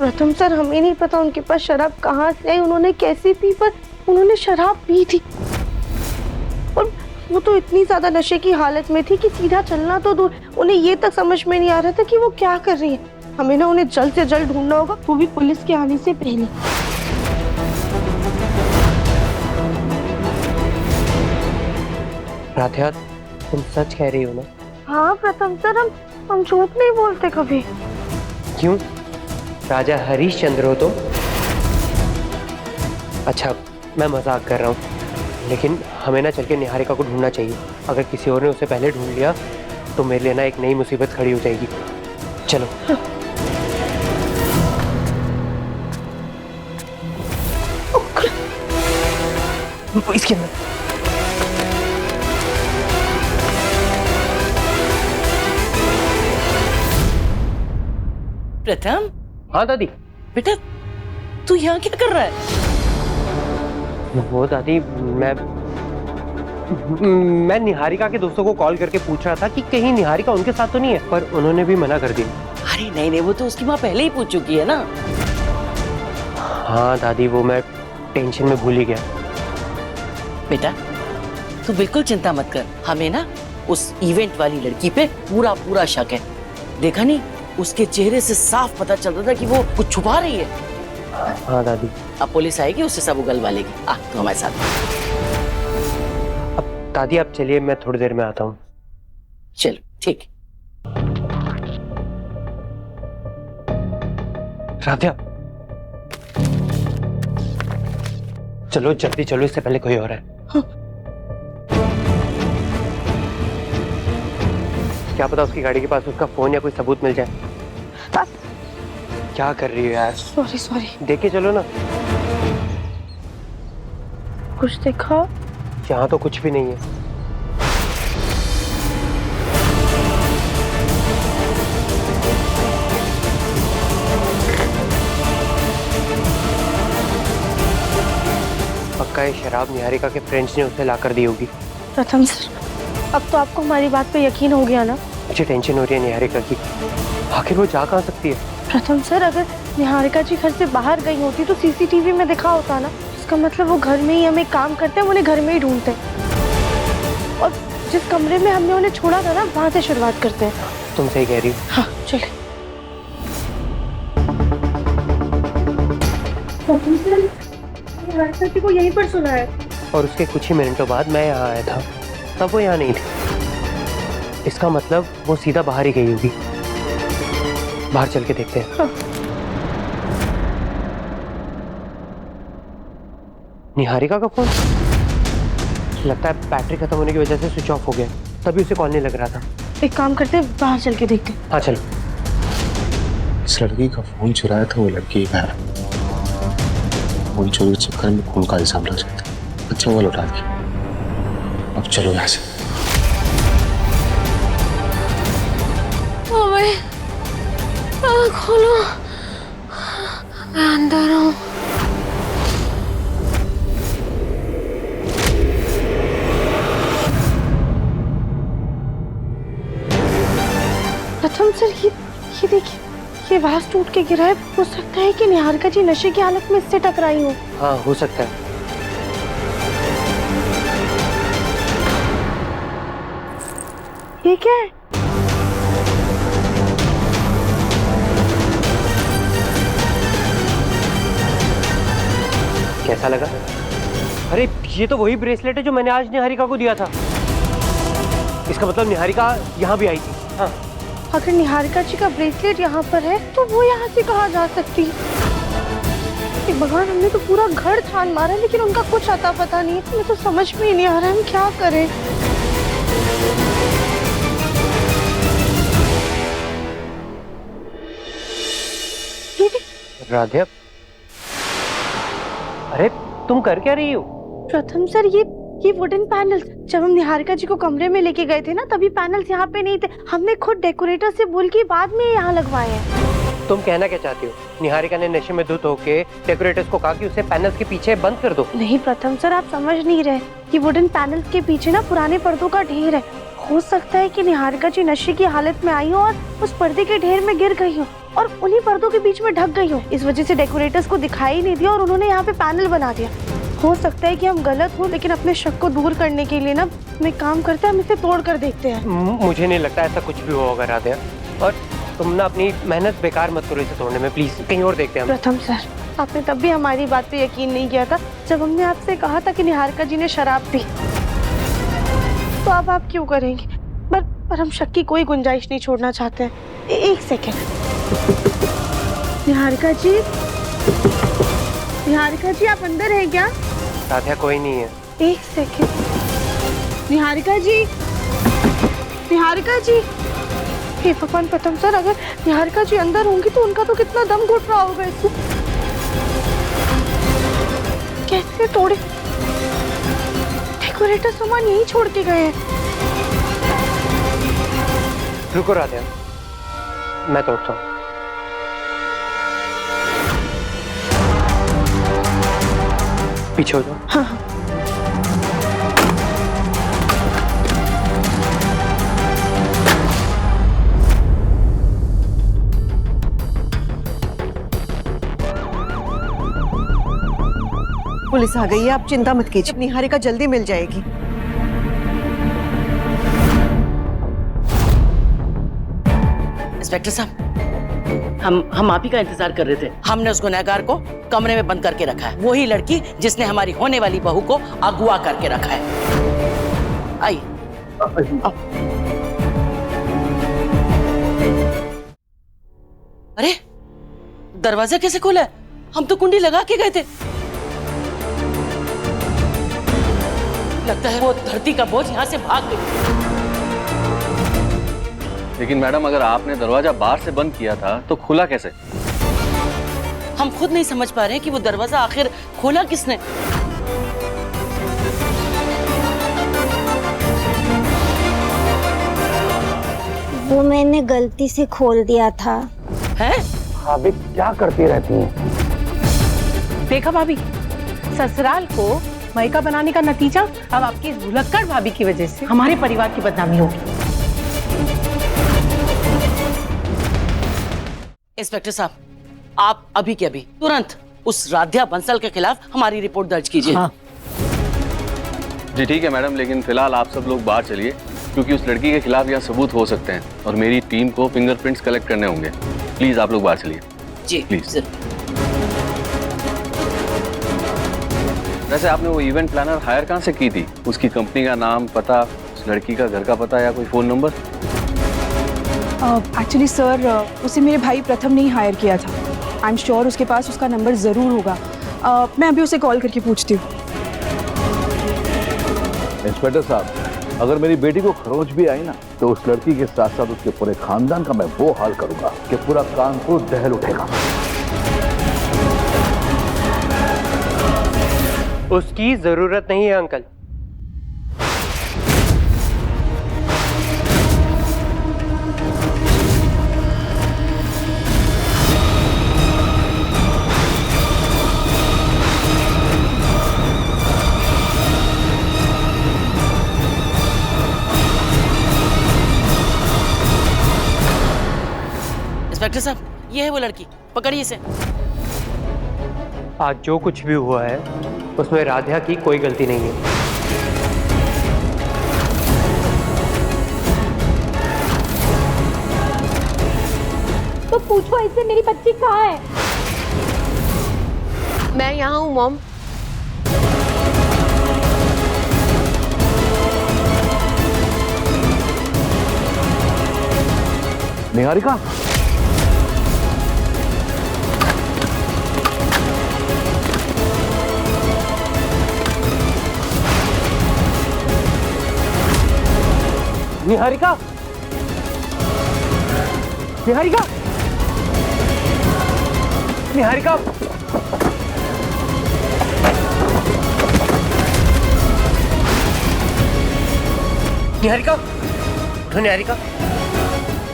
प्रथम सर, हमें नहीं पता उनके पास शराब कहाँ से आई, उन्होंने कैसे पी, पर उन्होंने शराब पी थी और वो तो इतनी ज्यादा नशे की हालत में थी कि सीधा चलना तो दूर, उन्हें ये तक समझ में नहीं आ रहा था कि वो क्या कर रही है। हमें ना उन्हें जल्द से जल्द ढूंढना होगा, वो भी पुलिस के आने से पहले। राधिका, तुम सच कह रही हो ना? हाँ प्रथम सर, हम झूठ नहीं बोलते कभी। क्यों? राजा हरिश्चंद्र हो तुम? अच्छा, मैं मजाक कर रहा हूँ, लेकिन हमें ना चल के निहारिका को ढूंढना चाहिए। अगर किसी और ने उसे पहले ढूंढ लिया तो मेरे लिए ना एक नई मुसीबत खड़ी हो जाएगी। चलो। इसके अंदर। प्रथम। हाँ दादी। बेटा, तू यहाँ क्या कर रहा है? वो दादी, मैं निहारिका के दोस्तों को कॉल करके पूछ रहा था कि कहीं निहारिका उनके साथ तो नहीं है, पर उन्होंने भी मना कर दी। अरे नहीं नहीं, वो तो उसकी माँ पहले ही पूछ चुकी है ना। हाँ दादी, वो मैं टेंशन में भूल ही गया। बेटा, तू बिल्कुल चिंता मत कर, हमें ना उस इवेंट वाली लड़की पे पूरा पूरा शक है। देखा नहीं, उसके चेहरे से साफ पता चलता था कि वो कुछ छुपा रही है। हाँ दादी। अब पुलिस आएगी, उससे सब उगलवा लेगी। आ, तो हमारे साथ। अब दादी आप चलिए, मैं थोड़ी देर में आता हूँ। चलो ठीक। राधिका, चलो जल्दी चलो, इससे पहले कोई और है। हाँ। क्या पता उसकी गाड़ी के पास उसका फोन या कोई सबूत मिल जाए। क्या कर रही हो यार? सॉरी। देख के चलो ना। कुछ देखा? यहाँ तो कुछ भी नहीं है। पक्का ये शराब निहारिका के फ्रेंड्स ने उसे ला कर दी होगी। प्रथम सर, अब तो आपको हमारी बात पे यकीन हो गया ना? मुझे टेंशन हो रही है निहारिका की। आखिर वो जा कहाँ सकती है? प्रथम सर, अगर निहारिका जी घर से बाहर गई होती तो सीसीटीवी में दिखा होता ना। इसका मतलब वो घर में ही हमें काम करते हैं, उन्हें घर में ही ढूंढते हैं। और जिस कमरे में हमने उन्हें छोड़ा था ना, वहां से शुरुआत करते हैं। तुम सही कह रही हो। हाँ चले। निहारिका जी को यहीं पर सुना है। और उसके कुछ ही मिनटों बाद मैं यहाँ आया था, तब वो यहाँ नहीं थी। इसका मतलब वो सीधा बाहर ही गई होगी। बाहर चल के देखते हैं। हाँ। निहारिका का फोन? लगता है बैटरी खत्म होने की वजह से स्विच ऑफ हो गया, तभी उसे कॉल नहीं लग रहा था। एक काम करते हैं, बाहर चल के देखते हैं। हाँ चलो। इस लड़की का फोन चुराया था वो लड़की है। फोन चोरी के चक्कर में खून का इल्जाम लग जाता है। अच्छा वो लौटा दिया। अब चलो यहाँ से। खोलो, मैं अंदर हूँ। प्रथम सर, ये देखिए, ये वास टूट के गिरा है। हो सकता है कि निहारिका जी नशे की हालत में इससे टकराई हो। हाँ हो सकता है। ये क्या है? कैसा लगा? अरे ये तो वही ब्रेसलेट है जो मैंने आज निहारिका को दिया था। इसका मतलब निहारिका यहाँ भी आई थी। हाँ। अगर निहारिका जी का ब्रेसलेट यहाँ पर है तो वो यहाँ से कहाँ जा सकती है? भगवान, हमने तो पूरा घर छान मारा लेकिन उनका कुछ अता पता नहीं है। हमें तो समझ में ही नहीं आ रहा है हम क्या करें। राधिका, अरे तुम कर क्या रही हो? प्रथम सर, ये वुडन पैनल्स जब हम निहारिका जी को कमरे में लेके गए थे ना, तभी पैनल्स यहाँ पे नहीं थे। हमने खुद डेकोरेटर से बोल के बाद में यहाँ लगवाए हैं। तुम कहना क्या चाहती हो? निहारिका ने नशे में धुत होके डेकोरेटर्स को कहा कि उसे पैनल्स के पीछे बंद कर दो। नहीं प्रथम सर, आप समझ नहीं रहे। ये वुडन पैनल्स के पीछे ना पुराने पर्दों का ढेर है। हो सकता है कि निहारिका जी नशे की हालत में आई हो और उस पर्दे के ढेर में गिर गई हो। और उन्हीं पर्दों के बीच में ढक गई हूँ। इस वजह से डेकोरेटर्स को दिखाई नहीं दिया और उन्होंने यहाँ पे पैनल बना दिया। हो सकता है कि हम गलत हो, लेकिन अपने शक को दूर करने के लिए ना हम एक काम करते हैं, हम इसे तोड़ कर देखते हैं। मुझे नहीं लगता ऐसा कुछ भी होगा राधिया, और तुम ना अपनी मेहनत बेकार मत करो इसे तोड़ने में, प्लीज कहीं और देखते हैं हम। प्रथम सर, आपने तब भी हमारी बात पे यकीन नहीं किया था जब हमने आपसे कहा था कि निहारिका जी ने शराब पी, तो अब आप क्यों करेंगे? पर हम शक की कोई गुंजाइश नहीं छोड़ना चाहते हैं। एक सेकेंड, निहारिका जी, निहारिका जी आप अंदर हैं क्या? राधिया कोई नहीं है। एक सेकेंड, निहारिका जी, निहारिका जी। हे भगवान प्रथम सर, अगर निहारिका जी अंदर होंगी तो उनका तो कितना दम घुट रहा होगा इसमें। कैसे तोड़े? डेकोरेटर सामान यहीं छोड़ के गए हैं। रुको राधिया, मैं तोड़ता हूँ। पीछे हो जाओ। हाँ हाँ। पुलिस आ गई है, आप चिंता मत कीजिए, निहारिका जल्दी मिल जाएगी। इंस्पेक्टर साहब, हम आप ही का इंतजार कर रहे थे। हमने उस गुनहगार को कमरे में बंद करके रखा है, वही लड़की जिसने हमारी होने वाली बहू को अगवा करके रखा है। आइए। अरे दरवाजा कैसे खोला है? हम तो कुंडी लगा के गए थे। लगता है वो धरती का बोझ यहाँ से भाग गई। लेकिन मैडम, अगर आपने दरवाजा बाहर से बंद किया था तो खुला कैसे? हम खुद नहीं समझ पा रहे हैं कि वो दरवाजा आखिर खोला किसने। वो मैंने गलती से खोल दिया था। हैं? भाभी क्या करती रहती हैं? देखा भाभी, ससुराल को मायका बनाने का नतीजा अब आपकी इस भुलक्कड़ भाभी की वजह से हमारे परिवार की बदनामी होगी। इंस्पेक्टर साहब, आप अभी के अभी तुरंत उस राध्या बंसल के खिलाफ हमारी रिपोर्ट दर्ज कीजिए। हाँ। जी ठीक है मैडम, लेकिन फिलहाल आप सब लोग बाहर चलिए, क्योंकि उस लड़की के खिलाफ यहाँ सबूत हो सकते हैं और मेरी टीम को फिंगरप्रिंट्स कलेक्ट करने होंगे। प्लीज आप लोग बाहर चलिए। जी प्लीज। वैसे आपने वो इवेंट प्लानर हायर कहाँ से की थी? उसकी कंपनी का नाम, पता, उस लड़की का घर का पता या कोई फोन नंबर? एक्चुअली सर, उसे मेरे भाई प्रथम ने ही हायर किया था। आई एम श्योर उसके पास उसका नंबर ज़रूर होगा। मैं अभी उसे कॉल करके पूछती हूँ। इंस्पेक्टर साहब, अगर मेरी बेटी को खरोच भी आई ना, तो उस लड़की के साथ साथ उसके पूरे खानदान का मैं वो हाल करूंगा कि पूरा कानपुर दहल उठेगा। उसकी जरूरत नहीं है अंकल। इंस्पेक्टर साहब, ये है वो लड़की, पकड़िए इसे। आज जो कुछ भी हुआ है उसमें राधिया की कोई गलती नहीं है। तो पूछो इससे मेरी बच्ची कहाँ है? मैं यहाँ हूँ मॉम। निहारिका, निहारिका, निहारिका, निहारिका, निहारिका, उठो निहारिका,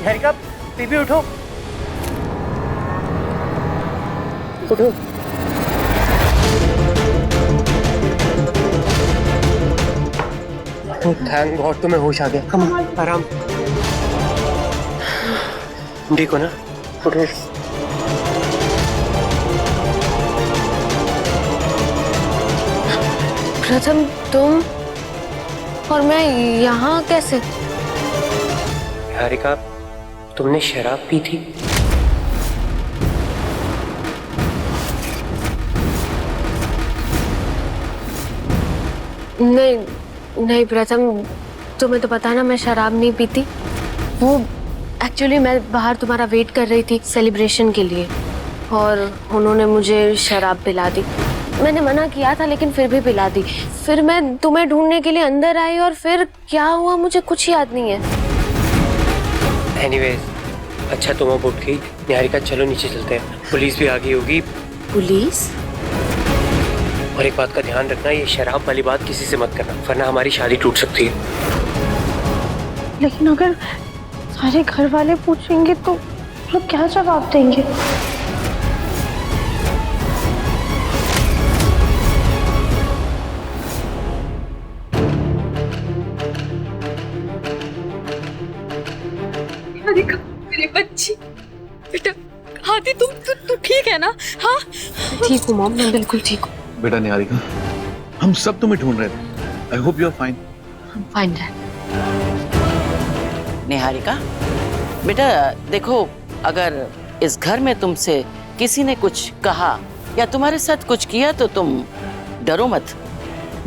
निहारिका, बेबी उठो, उठो। थैंक गॉड तुम्हें होश आ गया। कम आराम, ठीक हो ना? उठो। प्रथम तुम और मैं यहाँ कैसे? निहारिका, तुमने शराब पी थी? नहीं नहीं प्रथम, तुम्हें तो पता ना मैं शराब नहीं पीती। वो एक्चुअली मैं बाहर तुम्हारा वेट कर रही थी सेलिब्रेशन के लिए और उन्होंने मुझे शराब पिला दी। मैंने मना किया था लेकिन फिर भी पिला दी। फिर मैं तुम्हें ढूंढने के लिए अंदर आई और फिर क्या हुआ मुझे कुछ याद नहीं है। एनीवेज, अच्छा तुम अब उठ गई। निहारिका चलो नीचे चलते हैं, पुलिस भी आ गई होगी। पुलिस? और एक बात का ध्यान रखना, ये शराब वाली बात किसी से मत करना वरना हमारी शादी टूट सकती है। लेकिन अगर सारे घर वाले पूछेंगे तो लोग क्या जवाब देंगे? मेरी बच्ची, बेटा हाथी तू ठीक है ना? हाँ ठीक हूँ मॉम, मैं बिल्कुल ठीक हूँ। बेटा निहारिका, हम सब तुम्हें ढूंढ रहे थे। I hope you are fine. Fine है। निहारिका बेटा देखो, अगर इस घर में तुमसे किसी ने कुछ कहा या तुम्हारे साथ कुछ किया तो तुम डरो मत,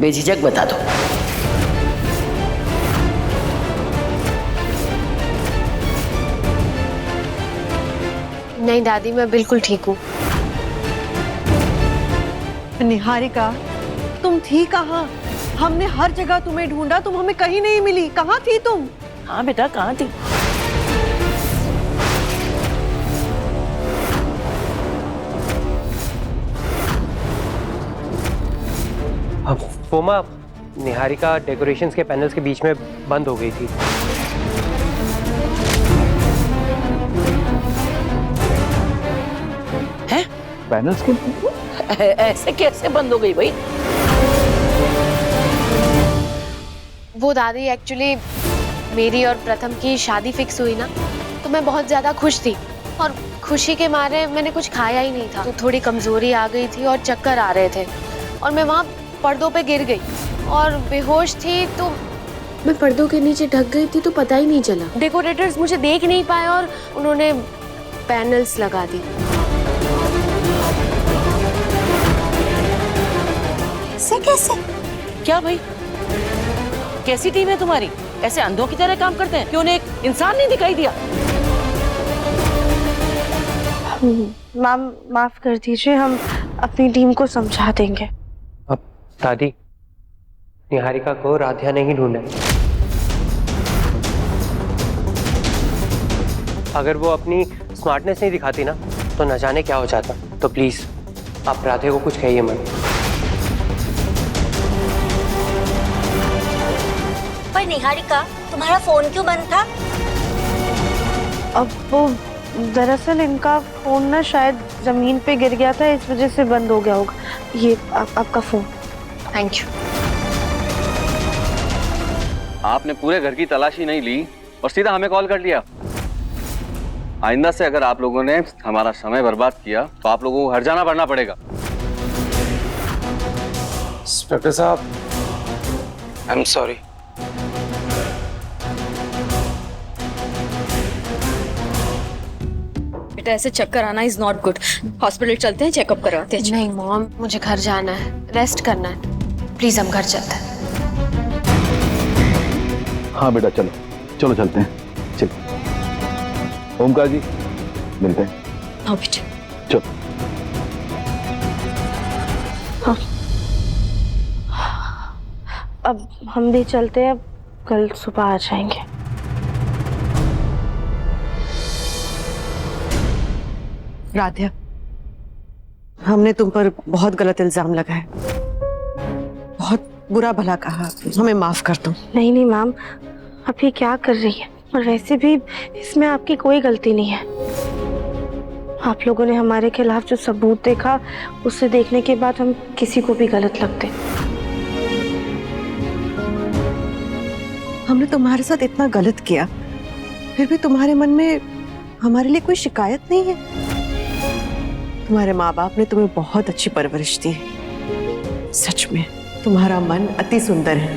बेझिझक बता दो। नहीं दादी, मैं बिल्कुल ठीक हूँ। निहारिका, तुम थी कहाँ? हमने हर जगह तुम्हें ढूंढा, तुम हमें कहीं नहीं मिली। कहाँ थी तुम? हाँ बेटा, कहाँ थी? वो माँ, निहारिका डेकोरेशंस के पैनल्स के बीच में बंद हो गई थी। हैं? पैनल्स के ऐसे कैसे बंद हो गई भाई? वो दादी एक्चुअली मेरी और प्रथम की शादी फिक्स हुई ना, तो मैं बहुत ज्यादा खुश थी और खुशी के मारे मैंने कुछ खाया ही नहीं था। तो थोड़ी कमजोरी आ गई थी और चक्कर आ रहे थे और मैं वहाँ पर्दों पे गिर गई और बेहोश थी। तो मैं पर्दों के नीचे ढक गई थी तो पता ही नहीं चला। डेकोरेटर्स मुझे देख नहीं पाए और उन्होंने पैनल्स लगा दी। कैसे? क्या भाई, कैसी टीम है तुम्हारी? ऐसे अंधों की तरह काम करते हैं कि उन्हें एक इंसान नहीं दिखाई दिया? मैम माफ कर दीजिए, हम अपनी टीम को समझा देंगे। अब दादी, निहारिका को राधिया ने ही ढूंढा। अगर वो अपनी स्मार्टनेस नहीं दिखाती ना तो न जाने क्या हो जाता। तो प्लीज आप राधे को कुछ कहिए मत। पर निहारिका, तुम्हारा फोन क्यों बंद था? अब वो दरअसल इनका फोन ना शायद जमीन पे गिर गया था, इस वजह से बंद हो गया होगा। ये आपका फोन। Thank you. आपने पूरे घर की तलाशी नहीं ली और सीधा हमें कॉल कर लिया। आइंदा से अगर आप लोगों ने हमारा समय बर्बाद किया तो आप लोगों को हर्जाना भरना पड़ेगा। इंस्पेक्टर साहब, आई एम सॉरी। बेटा ऐसे चक्कर आना इज नॉट गुड। हॉस्पिटल चलते हैं, चेकअप करवाते हैं। नहीं मॉम, मुझे घर जाना है, रेस्ट करना है। प्लीज हम घर चलते हैं। हाँ बेटा, चलो चलो चलते हैं। चलो ओमकार जी, मिलते हैं। हाँ बेटा चलो। हाँ। अब हम भी चलते हैं, अब कल सुबह आ जाएंगे। राधिया, हमने तुम पर बहुत गलत इल्जाम लगाए, बहुत बुरा भला कहा, हमें माफ कर दो। नहीं नहीं मैम, आप ये क्या कर रही है? और वैसे भी इसमें आपकी कोई गलती नहीं है। आप लोगों ने हमारे खिलाफ जो सबूत देखा, उसे देखने के बाद हम किसी को भी गलत लगते। हमने तुम्हारे साथ इतना गलत किया, फिर भी तुम्हारे मन में हमारे लिए कोई शिकायत नहीं है? तुम्हारे माँ बाप ने तुम्हें बहुत अच्छी परवरिश दी है, सच में तुम्हारा मन अति सुंदर है।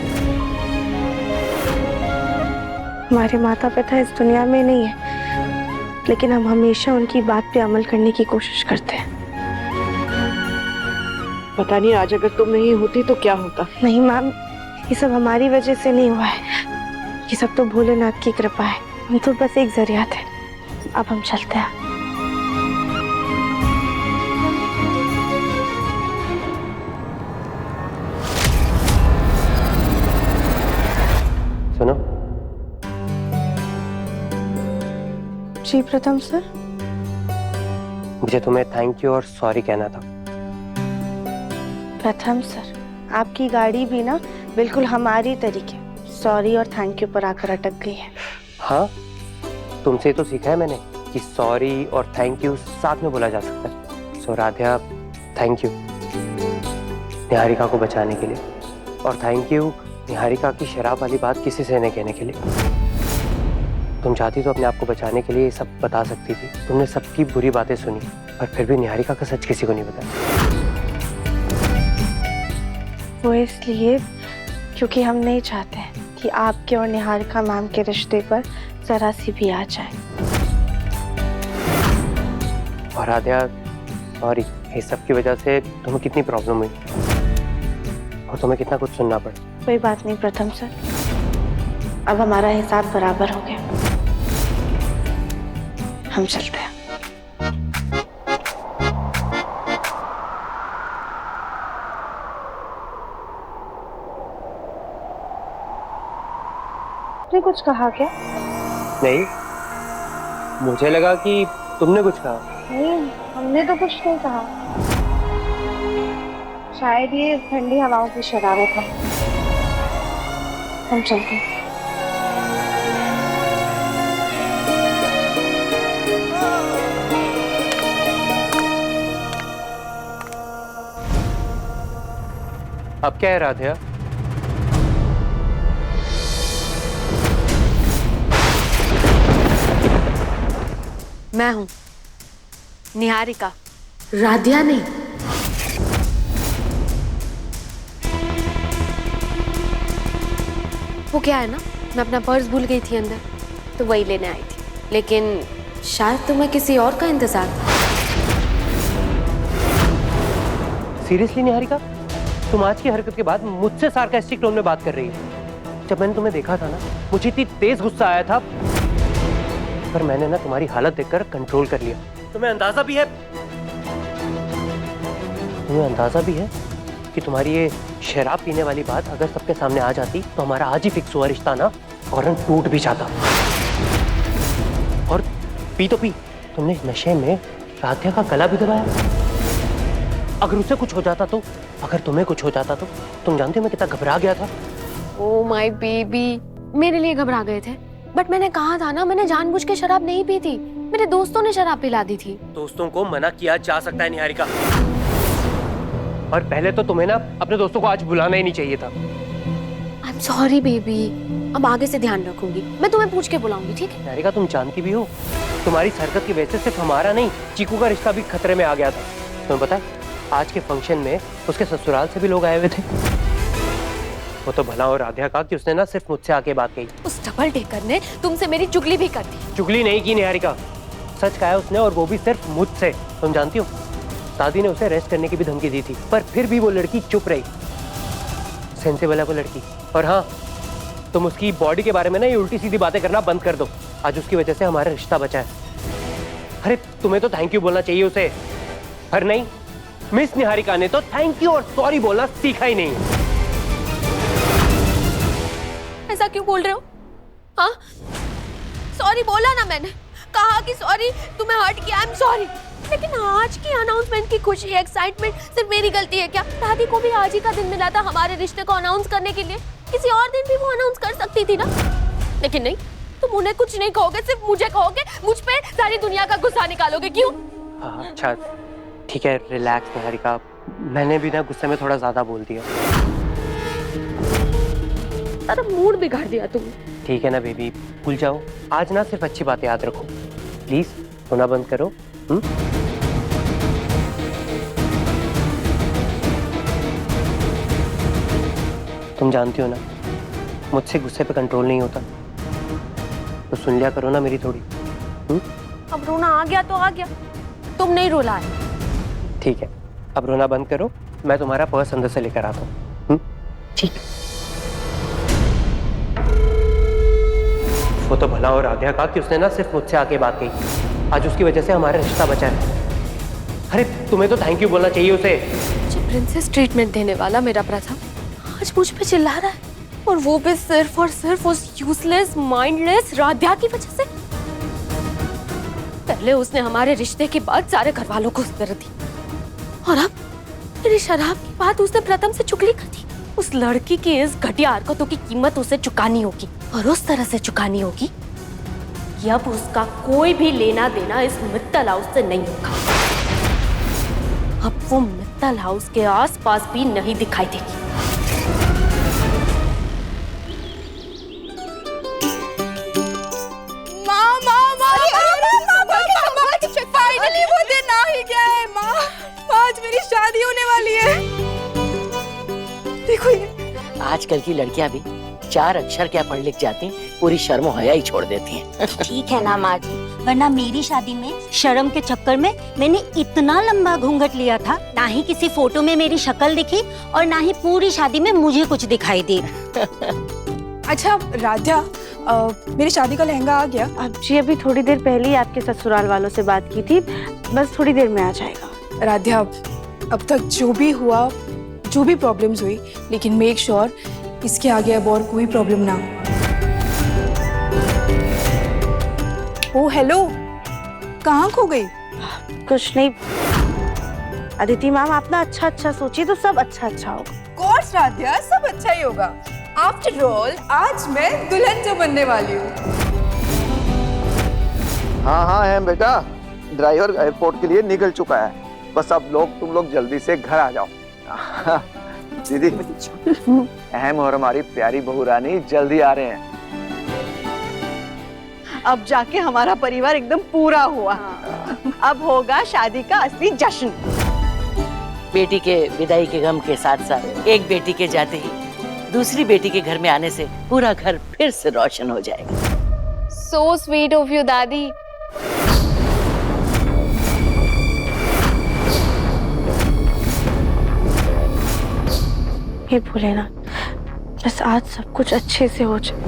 हमारे माता पिता इस दुनिया में नहीं है, लेकिन हम हमेशा उनकी बात पे अमल करने की कोशिश करते हैं। पता नहीं आज अगर तुम नहीं होती तो क्या होता। नहीं मैम, ये सब हमारी वजह से नहीं हुआ है, ये सब तो भोलेनाथ की कृपा है। हम तो बस एक जरिया थे। अब हम चलते हैं। सुनो, जी प्रथम सर। मुझे तुम्हें थैंक यू और सॉरी कहना था। प्रथम सर, आपकी गाड़ी भी ना बिल्कुल हमारी तरीके सॉरी और थैंक यू पर आकर अटक गई है। हाँ, तुमसे तो सीखा है मैंने कि सॉरी और थैंक यू साथ में बोला जा सकता है। सो राध्या, थैंक यू निहारिका को बचाने के लिए, और थैंक यू निहारिका की शराब वाली बात किसी से नहीं कहने के लिए। तुम चाहती तो अपने आप को बचाने के लिए ये सब बता सकती थी। तुमने सबकी बुरी बातें सुनी, पर फिर भी निहारिका का सच किसी को नहीं बताया। वो इसलिए क्योंकि हम नहीं चाहते कि आपके और निहारिका मैम के रिश्ते पर जरा सी भी आ जाए। और राध्या, सॉरी, इस सब की वजह से तुम्हें कितनी प्रॉब्लम हुई और तुम्हें कितना कुछ सुनना पड़ा। कोई बात नहीं प्रथम सर, अब हमारा हिसाब बराबर हो गया। हम चलते हैं। तुमने कुछ कहा क्या? नहीं, मुझे लगा कि तुमने कुछ कहा। नहीं, हमने तो कुछ नहीं कहा। शायद ये ठंडी हवाओं की शरारत है। हम चलते हैं। अब क्या है राधिया? मैं हूं निहारिका, राधिया नहीं। वो क्या है ना, मैं अपना पर्स भूल गई थी अंदर, तो वही लेने आई थी। लेकिन शायद तुम्हें किसी और का इंतजार था। सीरियसली निहारिका, तुम आज की हरकत के बाद मुझसे सार्कास्टिक टोन में बात कर रही हो। जब मैंने तुम्हें देखा था ना, मुझे इतनी तेज गुस्सा आया था, पर मैंने ना तुम्हारी हालत देखकर कंट्रोल कर लिया। तुम्हें अंदाजा भी है कि तुम्हारी ये शराब पीने वाली बात अगर सबके सामने आ जाती तो हमारा आज ही फिक्स हुआ रिश्ता ना फौरन टूट भी जाता। और पी तो पी, तुमने नशे में राधिया का गला भी दबाया। अगर उसे कुछ हो जाता तो, अगर तुम्हें कुछ हो जाता तो तुम जानते हो मैं कितना घबरा गया था। ओह माय बेबी, मेरे लिए घबरा गए थे, बट मैंने कहा था ना, मैंने जानबूझ के शराब नहीं पी थी। मेरे दोस्तों ने शराब पिला दी थी। दोस्तों को मना किया जा सकता है निहारिका, और पहले तो तुम्हें ना अपने दोस्तों को आज बुलाना ही नहीं चाहिए था। आई एम सॉरी बेबी, अब आगे से ध्यान रखूंगी। मैं तुम्हें पूछ के बुलाऊंगी, ठीक है? निहारिका, तुम जानती भी हो तुम्हारी इस हरकत की वजह से सिर्फ हमारा नहीं, चीकू का रिश्ता भी खतरे में आ गया था। तुम्हें पता है, आज के फंक्शन में उसके ससुराल से भी लोग आए हुए थे। वो तो भला हो राधिया का कि उसने ना सिर्फ मुझसे आके बात कही। उस डबल टेकर ने तुमसे मेरी चुगली भी कर दी। चुगली नहीं की निहारिका, सच कहा है उसने, और वो भी सिर्फ मुझसे। तुम जानती हो, दादी ने उसे अरेस्ट करने की भी धमकी दी थी, पर फिर भी वो लड़की चुप रही। सेंसिबल है वो लड़की। और हाँ, तुम उसकी बॉडी के बारे में ना ये उल्टी सीधी बातें करना बंद कर दो। आज उसकी वजह से हमारा रिश्ता बचा है। अरे तुम्हें तो थैंक यू बोलना चाहिए उसे, पर नहीं, मिस निहारिका ने तो थैंक यू और सॉरी बोलना सीखा ही नहीं। ऐसा क्यों बोल रहे हो? हाँ, सॉरी बोला ना मैंने, कहा कि सॉरी, तुम्हें हर्ट किया, आई एम सॉरी। लेकिन आज की अनाउंसमेंट की खुशी, एक्साइटमेंट सिर्फ मेरी गलती है क्या? दादी को भी आज ही का दिन मिला था हमारे रिश्ते को अनाउंस करने के लिए। किसी और दिन भी वो अनाउंस कर सकती थी ना, लेकिन नहीं, तुम उन्हें कुछ नहीं कहोगे, सिर्फ मुझे कहोगे, मुझ पे सारी दुनिया का गुस्सा निकालोगे। क्यों? हाँ, अच्छा ठीक है, रिलैक्स निहारिका, मैंने भी ना गुस्से में थोड़ा ज्यादा बोल दिया। सारा मूड बिगाड़ दिया तुमने। ठीक है ना बेबी, भूल जाओ। आज ना सिर्फ अच्छी बातें याद रखो, प्लीज रोना बंद करो। तुम जानती हो ना, मुझसे गुस्से पे कंट्रोल नहीं होता, तो सुन लिया करो ना मेरी थोड़ी। अब रोना आ गया तो आ गया, तुम नहीं रुला है। ठीक है, अब रोना बंद करो, मैं तुम्हारा पर्स अंदर से लेकर आता हूँ। ठीक। वो तो भला और आज्ञा का कि उसने ना सिर्फ मुझसे आके बात कही, आज उसकी वजह से हमारा रिश्ता बचा है। अरे तुम्हें तो थैंक यू बोलना चाहिए उसे। मुझे प्रिंसेस ट्रीटमेंट देने वाला मेरा प्रथम आज मुझ पे चिल्ला रहा है, और वो भी सिर्फ और सिर्फ उस यूजलेस माइंडलेस राध्या की वजह से। पहले उसने हमारे रिश्ते के बाद सारे घर वालों को उस तरह दी, और अब मेरी शराब की बात उसने प्रथम से चुगली कर दी। उस लड़की की इस घटिया हरकतों की कीमत उसे चुकानी होगी, और उस तरह से चुकानी होगी कि अब उसका कोई भी लेना देना इस मित्तल हाउस से नहीं होगा। अब वो मित्तल हाउस के आसपास भी नहीं दिखाई देगी। फाइनली वो दिन आ ही गया है माँ, आज मेरी शादी होने वाली है। देखो ये आजकल की लड़कियां भी 4 अक्षर क्या पढ़ लिख जाती हैं, पूरी शर्म हया ही छोड़ देती हैं। ठीक है ना माँ जी, वरना मेरी शादी में शर्म के चक्कर में मैंने इतना लंबा घूंघट लिया था, ना ही किसी फोटो में मेरी शक्ल दिखी और ना ही पूरी शादी में मुझे कुछ दिखाई दी। अच्छा राध्या, मेरी शादी का लहंगा आ गया? अब जी अभी थोड़ी देर पहले ही आपके ससुराल वालों से बात की थी, बस थोड़ी देर में आ जाएगा। राध्या, अब तक जो भी हुआ, जो भी प्रॉब्लम्स हुई, लेकिन मेक श्योर इसके आगे अब और कोई प्रॉब्लम ना हो। ओ हेलो, कहाँ खो गई? कुछ नहीं अदिति मैम, आप ना अच्छा सोचिए तो सब अच्छा होगा। कोर्स राध्या, सब अच्छा ही होगा। आफ्टर ऑल आज मैं दुल्हन जो बनने वाली हूँ। हाँ है बेटा, ड्राइवर एयरपोर्ट के लिए निकल चुका है, बस अब तुम लोग जल्दी से घर आ जाओ। दीदी, अहम और हमारी प्यारी बहू रानी जल्दी आ रहे हैं। अब जाके हमारा परिवार एकदम पूरा हुआ। अब होगा शादी का असली जश्न। बेटी के विदाई के गम के साथ साथ एक बेटी के जाते ही दूसरी बेटी के घर में आने से पूरा घर फिर से रोशन हो जाएगा। So sweet of you, दादी। हे भोलेनाथ, बस आज सब कुछ अच्छे से हो जाए।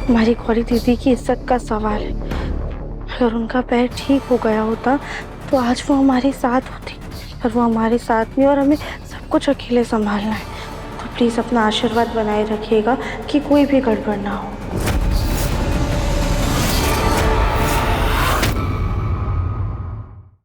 हमारी गौरी दीदी की इज्जत का सवाल है, अगर उनका पैर ठीक हो गया होता तो आज वो हमारे साथ होती, पर वो हमारे साथ नहीं और हमें सब कुछ अकेले संभालना है। तो प्लीज़ अपना आशीर्वाद बनाए रखिएगा कि कोई भी गड़बड़ ना हो।